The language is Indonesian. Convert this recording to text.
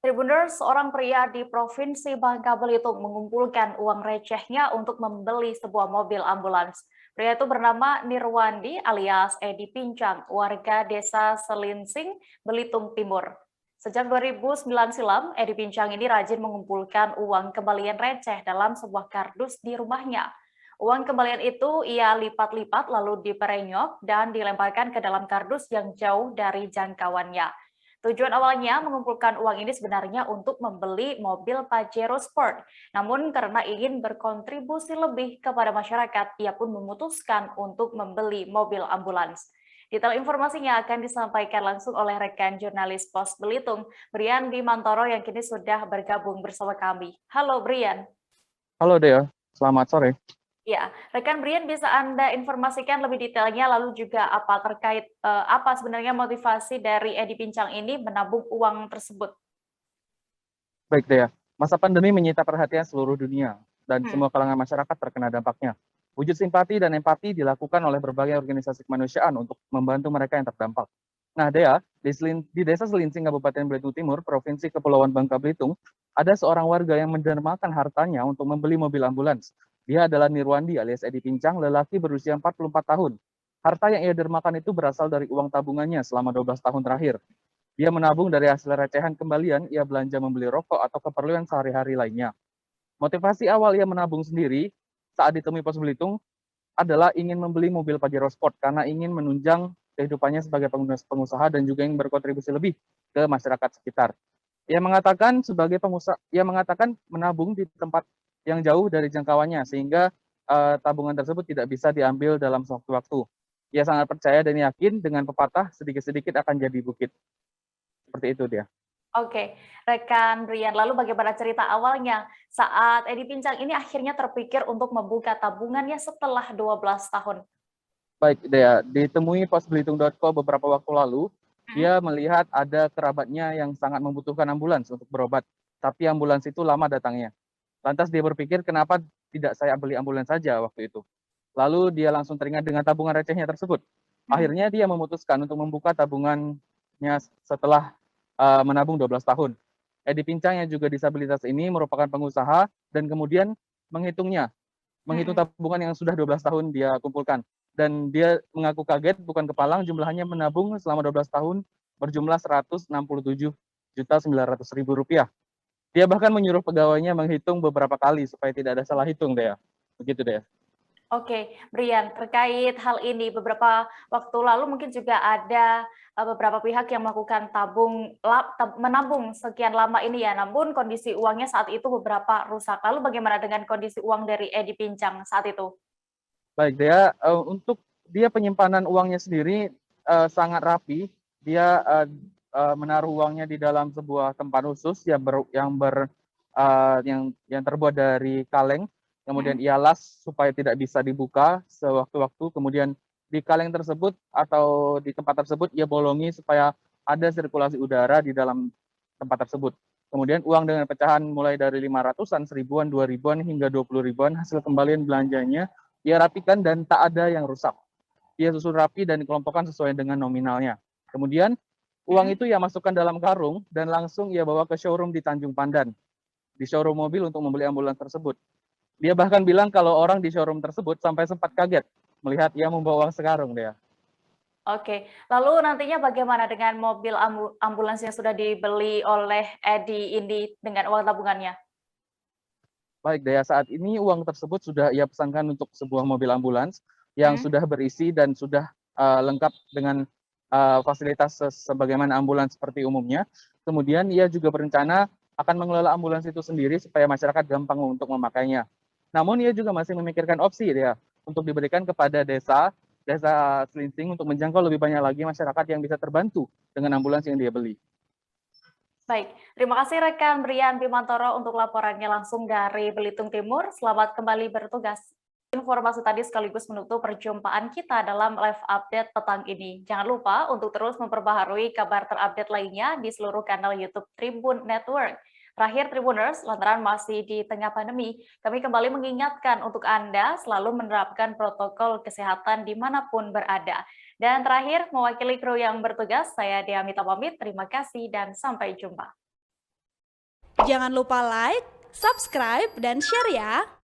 Tribuners, seorang pria di Provinsi Bangka Belitung mengumpulkan uang recehnya untuk membeli sebuah mobil ambulans. Pria itu bernama Nirwandi alias Edi Pincang, warga desa Selinsing, Belitung Timur. Sejak 2009 silam, Edi Pincang ini rajin mengumpulkan uang kembalian receh dalam sebuah kardus di rumahnya. Uang kembalian itu ia lipat-lipat lalu diperenyok dan dilemparkan ke dalam kardus yang jauh dari jangkauannya. Tujuan awalnya mengumpulkan uang ini sebenarnya untuk membeli mobil Pajero Sport. Namun karena ingin berkontribusi lebih kepada masyarakat, ia pun memutuskan untuk membeli mobil ambulans. Detail informasinya akan disampaikan langsung oleh rekan jurnalis Pos Belitung, Brian Bimantoro yang kini sudah bergabung bersama kami. Halo Brian. Halo Dea, selamat sore. Ya, rekan Brian bisa Anda informasikan lebih detailnya lalu juga apa terkait apa sebenarnya motivasi dari Edi Pincang ini menabung uang tersebut? Baik Dea, masa pandemi menyita perhatian seluruh dunia dan Hmm. semua kalangan masyarakat terkena dampaknya. Wujud simpati dan empati dilakukan oleh berbagai organisasi kemanusiaan untuk membantu mereka yang terdampak. Nah Dea, di Desa Selinsing, Kabupaten Belitung Timur, Provinsi Kepulauan Bangka Belitung, ada seorang warga yang mendermakan hartanya untuk membeli mobil ambulans. Dia adalah Nirwandi alias Edi Pincang, lelaki berusia 44 tahun. Harta yang ia dermakan itu berasal dari uang tabungannya selama 12 tahun terakhir. Dia menabung dari hasil recehan kembalian, ia belanja membeli rokok atau keperluan sehari-hari lainnya. Motivasi awal ia menabung sendiri saat ditemui Pos Belitung adalah ingin membeli mobil Pajero Sport karena ingin menunjang kehidupannya sebagai pengusaha dan juga ingin berkontribusi lebih ke masyarakat sekitar. Ia mengatakan menabung di tempat yang jauh dari jangkauannya sehingga tabungan tersebut tidak bisa diambil dalam sewaktu-waktu. Ia sangat percaya dan yakin dengan pepatah sedikit-sedikit akan jadi bukit. Seperti itu dia. Oke, rekan Brian, lalu bagaimana cerita awalnya saat Edi Pincang ini akhirnya terpikir untuk membuka tabungannya setelah 12 tahun? Baik, Dea, ditemui posbelitung.co beberapa waktu lalu, Hmm? dia melihat ada kerabatnya yang sangat membutuhkan ambulans untuk berobat, tapi ambulans itu lama datangnya. Lantas dia berpikir, kenapa tidak saya beli ambulans saja waktu itu? Lalu dia langsung teringat dengan tabungan recehnya tersebut. Hmm. Akhirnya dia memutuskan untuk membuka tabungannya setelah menabung 12 tahun. Edi Pincang yang juga disabilitas ini merupakan pengusaha dan kemudian menghitung Hmm. tabungan yang sudah 12 tahun dia kumpulkan. Dan dia mengaku kaget, bukan kepalang, jumlahnya menabung selama 12 tahun berjumlah Rp167.900.000. Dia bahkan menyuruh pegawainya menghitung beberapa kali supaya tidak ada salah hitung, Dea. Begitu, Dea. Oke, Brian, terkait hal ini beberapa waktu lalu mungkin juga ada beberapa pihak yang melakukan menabung sekian lama ini ya, namun kondisi uangnya saat itu beberapa rusak. Lalu bagaimana dengan kondisi uang dari Edi Pincang saat itu? Baik, Dea, untuk dia penyimpanan uangnya sendiri sangat rapi. Dia menaruh uangnya di dalam sebuah tempat khusus yang terbuat dari kaleng. Kemudian Mhm. ia las supaya tidak bisa dibuka sewaktu-waktu. Kemudian di kaleng tersebut atau di tempat tersebut ia bolongi supaya ada sirkulasi udara di dalam tempat tersebut. Kemudian uang dengan pecahan mulai dari 500-an, 1000-an, 2000-an hingga 20 ribuan hasil kembalian belanjanya ia rapikan dan tak ada yang rusak. Ia susun rapi dan dikelompokkan sesuai dengan nominalnya. Kemudian uang Mhm. itu ia masukkan dalam karung dan langsung ia bawa ke showroom di Tanjung Pandan, di showroom mobil untuk membeli ambulans tersebut. Dia bahkan bilang kalau orang di showroom tersebut sampai sempat kaget melihat ia membawa uang sekarung, dia. Oke, lalu nantinya bagaimana dengan mobil ambulans yang sudah dibeli oleh Edi ini dengan uang tabungannya? Baik, Dea, saat ini uang tersebut sudah ia pesankan untuk sebuah mobil ambulans yang Mhm. sudah berisi dan sudah lengkap dengan fasilitas sebagaimana ambulans seperti umumnya. Kemudian ia juga berencana akan mengelola ambulans itu sendiri supaya masyarakat gampang untuk memakainya. Namun ia juga masih memikirkan opsi ya untuk diberikan kepada desa Selinsing untuk menjangkau lebih banyak lagi masyarakat yang bisa terbantu dengan ambulans yang dia beli. Baik, terima kasih rekan Brian Bimantoro untuk laporannya langsung dari Belitung Timur. Selamat kembali bertugas. Informasi tadi sekaligus menutup perjumpaan kita dalam live update petang ini. Jangan lupa untuk terus memperbaharui kabar terupdate lainnya di seluruh kanal YouTube Tribun Network. Terakhir Tribuners, lantaran masih di tengah pandemi, kami kembali mengingatkan untuk Anda selalu menerapkan protokol kesehatan dimanapun berada. Dan terakhir, mewakili kru yang bertugas, saya Diamita pamit. Terima kasih dan sampai jumpa. Jangan lupa like, subscribe, dan share ya.